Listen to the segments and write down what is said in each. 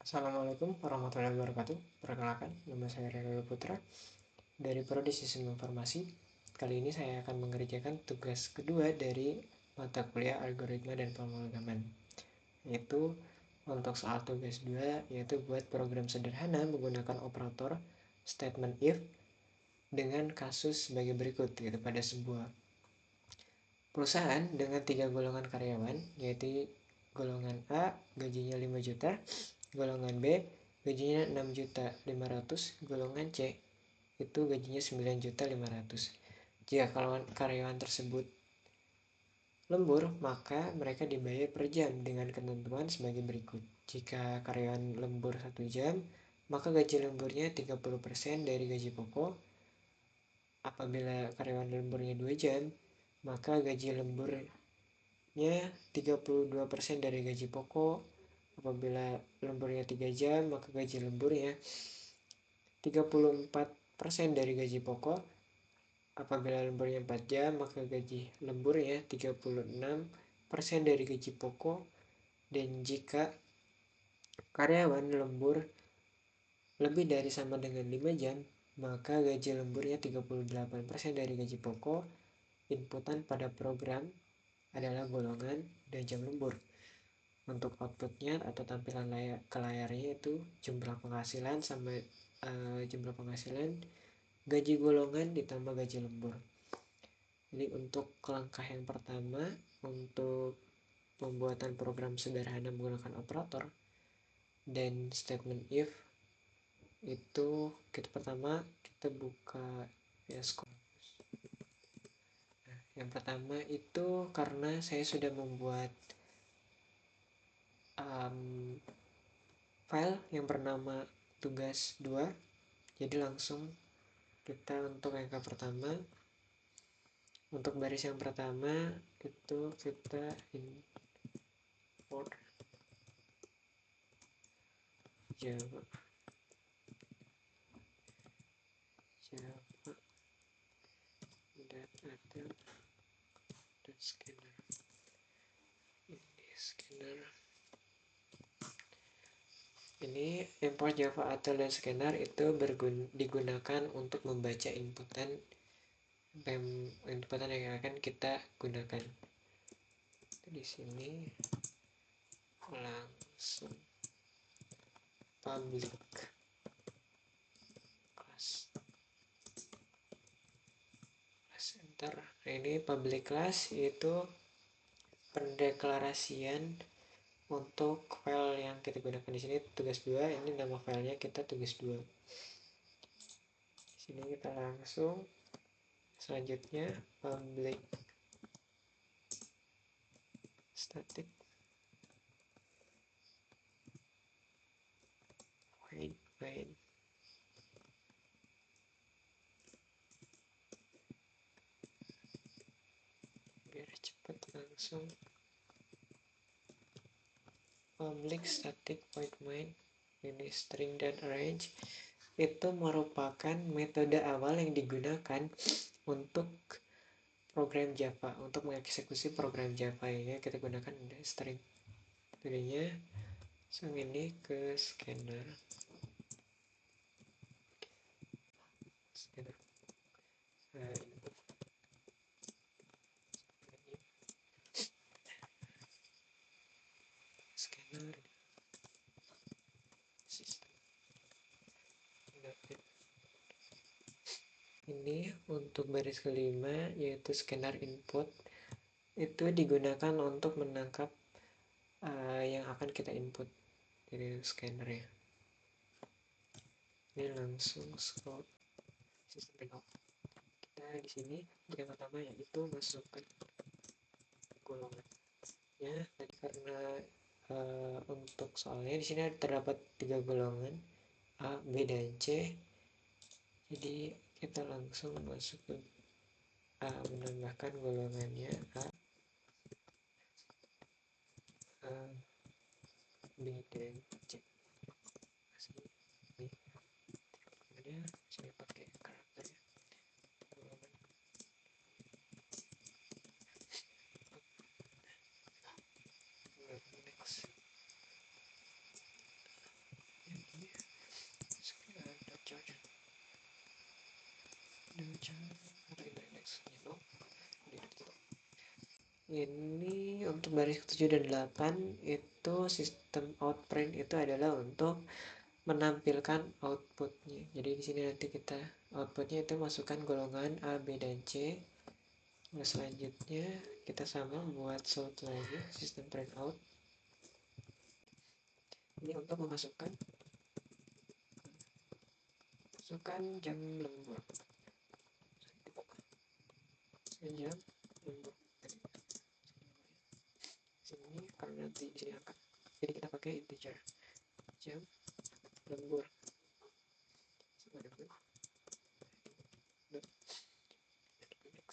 Assalamualaikum warahmatullahi wabarakatuh. Perkenalkan, nama saya Reno Putra dari Prodi Sistem Informasi. Kali ini saya akan mengerjakan tugas kedua dari mata kuliah Algoritma dan Pemrograman, yaitu untuk soal tugas 2, yaitu buat program sederhana menggunakan operator statement if dengan kasus sebagai berikut, yaitu pada sebuah perusahaan dengan 3 golongan karyawan, yaitu golongan A gajinya 5 juta, golongan B gajinya 6.500.000, golongan C itu gajinya 9.500.000. Jika karyawan tersebut lembur, maka mereka dibayar per jam dengan ketentuan sebagai berikut. Jika karyawan lembur 1 jam, maka gaji lemburnya 30% dari gaji pokok. Apabila karyawan lemburnya 2 jam, maka gaji lemburnya 32% dari gaji pokok. Apabila lemburnya 3 jam, maka gaji lemburnya 34% dari gaji pokok. Apabila lemburnya 4 jam, maka gaji lemburnya 36% dari gaji pokok. Dan jika karyawan lembur lebih dari sama dengan 5 jam, maka gaji lemburnya 38% dari gaji pokok. Inputan pada program adalah golongan dan jam lembur. Untuk outputnya atau tampilan ke layarnya itu jumlah penghasilan sama jumlah penghasilan, gaji golongan ditambah gaji lembur. Jadi untuk langkah yang pertama, untuk pembuatan program sederhana menggunakan operator dan statement if, itu pertama kita buka VS Code. Yang pertama itu karena saya sudah membuat file yang bernama tugas 2, jadi langsung kita untuk angka pertama, untuk baris yang pertama itu kita import Java dan scanner. Ini import Java atau dan scanner itu digunakan untuk membaca inputan yang akan kita gunakan. Di sini langsung public class enter. Nah, ini public class itu pendeklarasian untuk file yang kita gunakan. Di sini tugas 2, ini nama filenya kita tugas 2. Di sini kita langsung selanjutnya public static void main. Biar cepat langsung public static void main. Ini string dan arrange itu merupakan metode awal yang digunakan untuk program Java, untuk mengeksekusi program Java. Ini kita gunakan string. Jadinya langsung ini ke scanner. Scanner sistem. Ini untuk baris kelima, yaitu scanner input, itu digunakan untuk menangkap yang akan kita input dari scanner ya. Ini langsung scroll sistem out. Kita di sini yang pertama yaitu masukkan golongan. Ya, tadi karena untuk soalnya di sini terdapat 3 golongan A, B, dan C. Jadi kita langsung masuk ke A, menambahkan golongannya A, B, dan C. Kemudian saya pakai karakter ya. Next. Ini untuk baris 7 dan 8 itu sistem outprint itu adalah untuk menampilkan outputnya. Jadi di sini nanti kita outputnya itu masukkan golongan A, B, dan C. Nah, selanjutnya kita sama buat sort lagi sistem print out. Ini untuk masukkan jam lembur. Jam lembur. Sini karena nanti di sini angka, jadi kita pakai integer. Jam lembur sama dengan next integer.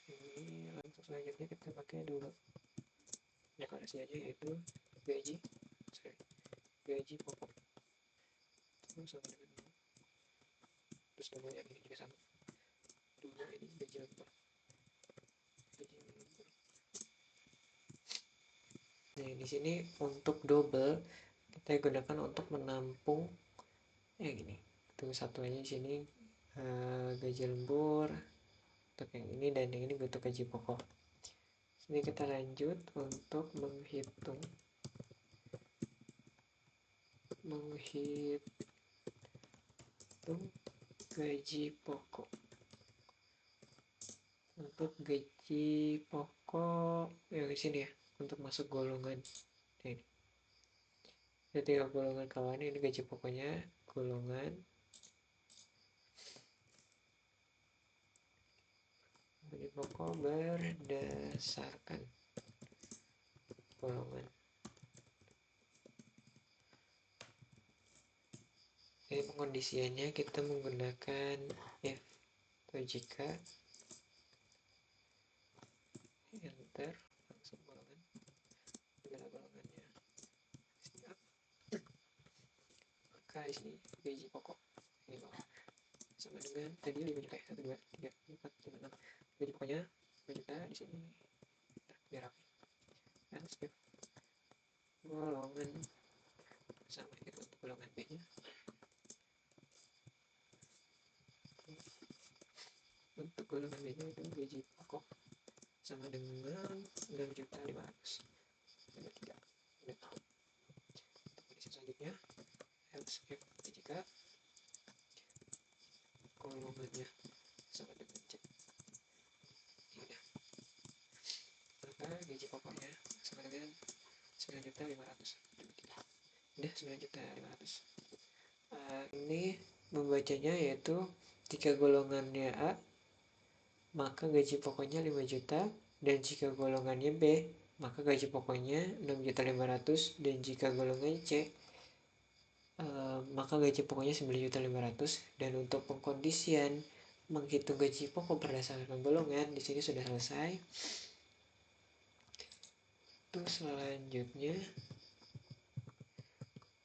Ini langsung selanjutnya kita pakai dulu deklarasi aja, yaitu gaji pokok sama dengan terus namanya ini juga sama dulu, ini gaji lembur. Nah, di sini untuk double kita gunakan untuk menampung gini. Itu satu aja di sini gaji lembur untuk yang ini, dan yang ini untuk gaji pokok. Sini kita lanjut untuk menghitung gaji pokok. Untuk gaji pokok yang di sini ya, untuk masuk golongan ini. Ada 3 golongan kawan, ini gaji pokoknya golongan gaji pokok berdasarkan golongan. Ini pengkondisiannya kita menggunakan if atau jika, enter, langsung golongan, adalah golongannya siap. Maka di sini gaji pokok ini sama dengan tadi 5 juta ya, 1, 2, 3, 4, 5, 6. Gaji pokoknya 5 juta di sini. Biar rapi. Dan skip golongan sama itu untuk golongan B nya. Untuk golongan B nya itu gaji pokok sama dengan 6.500.000. Ada 3. Untuk kondisi selanjutnya else if jika golongannya sama dengan C. Udah. Maka gaji pokoknya sama dengan 9.500.000. Udah 9.500.000. Ini membacanya yaitu jika golongannya A maka gaji pokoknya 5 juta, dan jika golongannya B maka gaji pokoknya 6.500.000, dan jika golongan C maka gaji pokoknya 9.500.000. Dan untuk pengkondisian menghitung gaji pokok berdasarkan golongan di sini sudah selesai. Terus selanjutnya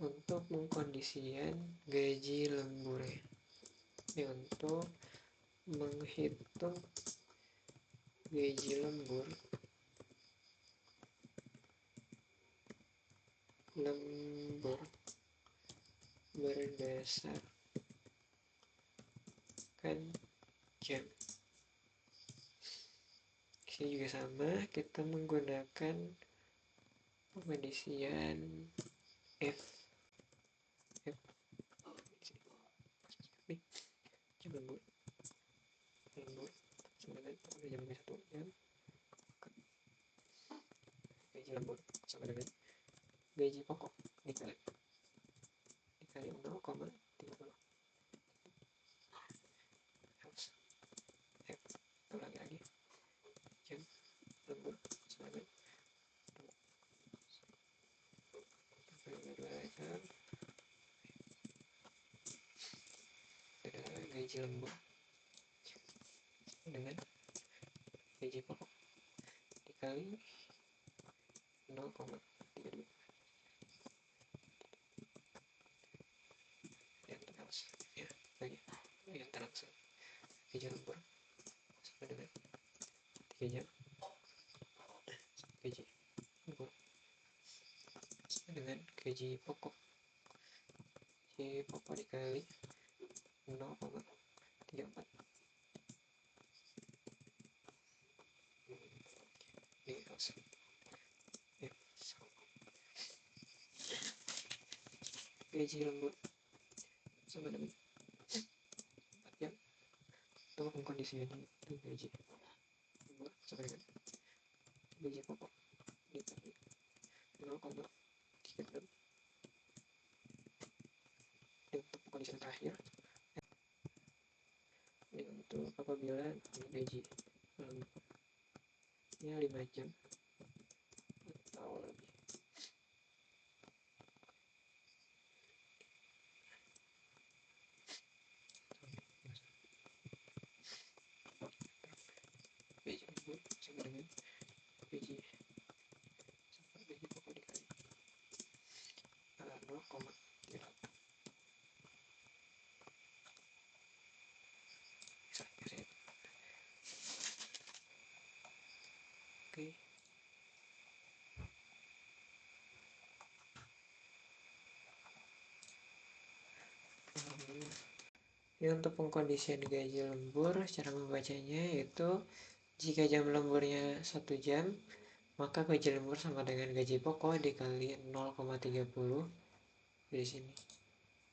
untuk pengkondisian gaji lembur, ini untuk menghitung gaji lembur berdasarkan jam. Ini juga sama, kita menggunakan pengkondisian F jam lembur sama dengan jam 1 jam gaji lembur sama dengan gaji pokok dikali 0,30. Ulangi lagi, jam lembur sama dengan 2 jam adalah gaji lembur dengan gaji pokok dikali 0,32. yang langsung ya, lagi yang langsung gaji lembur sama dengan 3 jam gaji lembur sama dengan gaji pokok dikali 0,34. Ini langsung gaji lembur sama dengan 4 jam atau kondisinya di gaji lembur sama dengan gaji pokok dikali 0,36. Ini untuk kondisi terakhir. Ini untuk apabila gaji lemburnya 5 jam atau lebih. Gaji lembur sama dengan gaji pokok dikali 0,38. Oke. Ini untuk pengkondisian gaji lembur, cara membacanya yaitu jika jam lemburnya 1 jam, maka gaji lembur sama dengan gaji pokok dikali 0,30 di sini.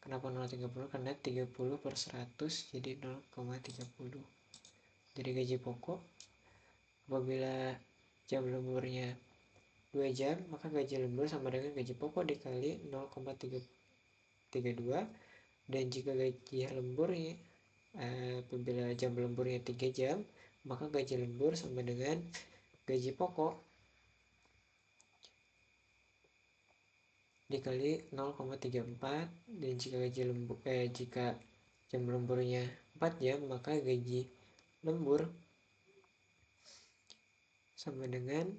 Kenapa 0,30? Karena 30 per 100 jadi 0,30. Jadi gaji pokok apabila jam lemburnya 2 jam, maka gaji lembur sama dengan gaji pokok dikali 0,32. Dan jika gaji lemburnya apabila jam lemburnya 3 jam, maka gaji lembur sama dengan gaji pokok dikali 0,34. Dan jika jika jam lemburnya 4 jam, maka gaji lembur sama dengan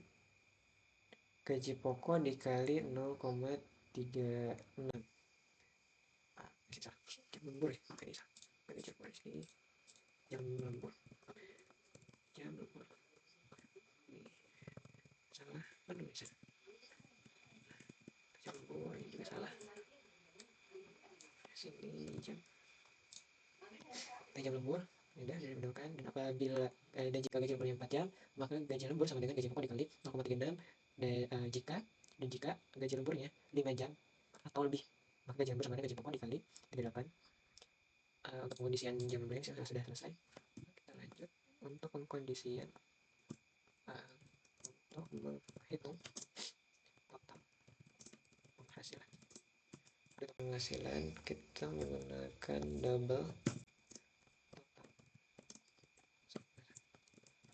gaji pokok dikali 0,36. Jam lembur ya, jam lembur ini salah, aduh jam lembur ini juga salah, sini jam lembur sudah dibenarkan. Dan apabila dan jika gaji lemburnya 4 jam, maka gaji lembur sama dengan gaji pokok dikali 0,36. Dan jika gaji lemburnya 5 jam atau lebih, maka gaji lembur sama dengan gaji pokok dikali 38. Untuk pengkondisian jam lemburnya sudah selesai. Kita lanjut untuk pengkondisian untuk menghitung total penghasilan. Untuk penghasilan kita menggunakan double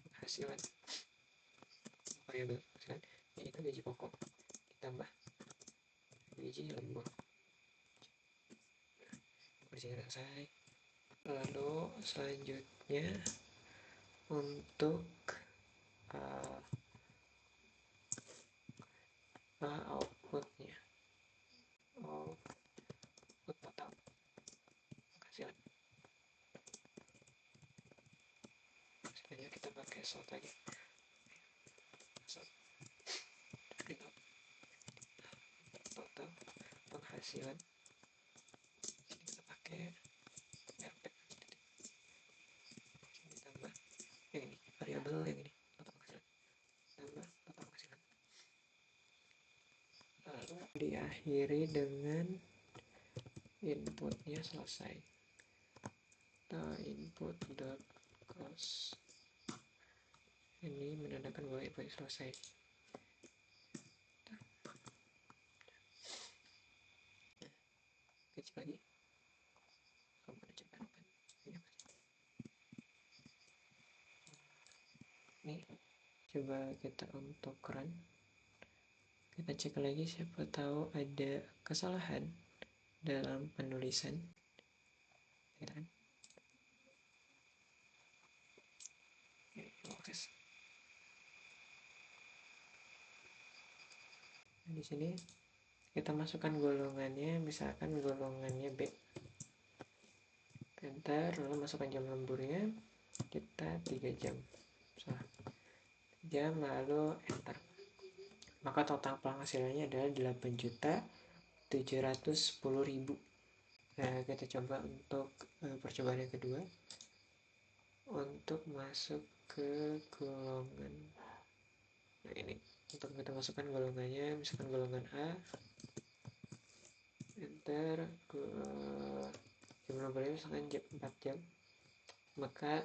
penghasilan variabel penghasilan, yaitu gaji pokok ditambah gaji lembur. Kondisinya selesai. Lalu selanjutnya untuk outputnya, output total penghasilan. Selanjutnya kita pakai sort aja. Total penghasilan kita pakai RP ditambah yang ini, variabel yang ini, total penghasilan tambah total penghasilan. Lalu diakhiri dengan inputnya selesai. Input dot cost ini menandakan bahwa input selesai. Kecil lagi. Nih, coba kita untuk run. Kita cek lagi, siapa tahu ada kesalahan dalam penulisan. Kan? Nah, di sini kita masukkan golongannya, misalkan golongannya B. Enter, lalu masukkan jam lemburnya, kita 3 jam. Jam, lalu enter. Maka total penghasilannya adalah 710.000. Nah, kita coba untuk percobaan yang kedua, untuk masuk ke golongan. Nah, ini untuk kita masukkan golongannya, misalkan golongan A, enter ke jumlah bulannya misalkan 4 jam, maka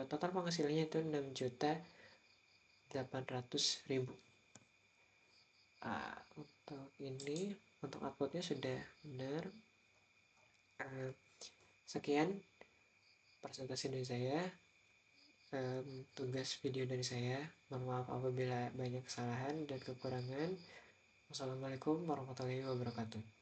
total penghasilannya itu 6.800.000. Untuk ini, untuk uploadnya sudah benar. Sekian presentasi dari saya, tugas video dari saya. Mohon maaf apabila banyak kesalahan dan kekurangan. Wassalamualaikum warahmatullahi wabarakatuh.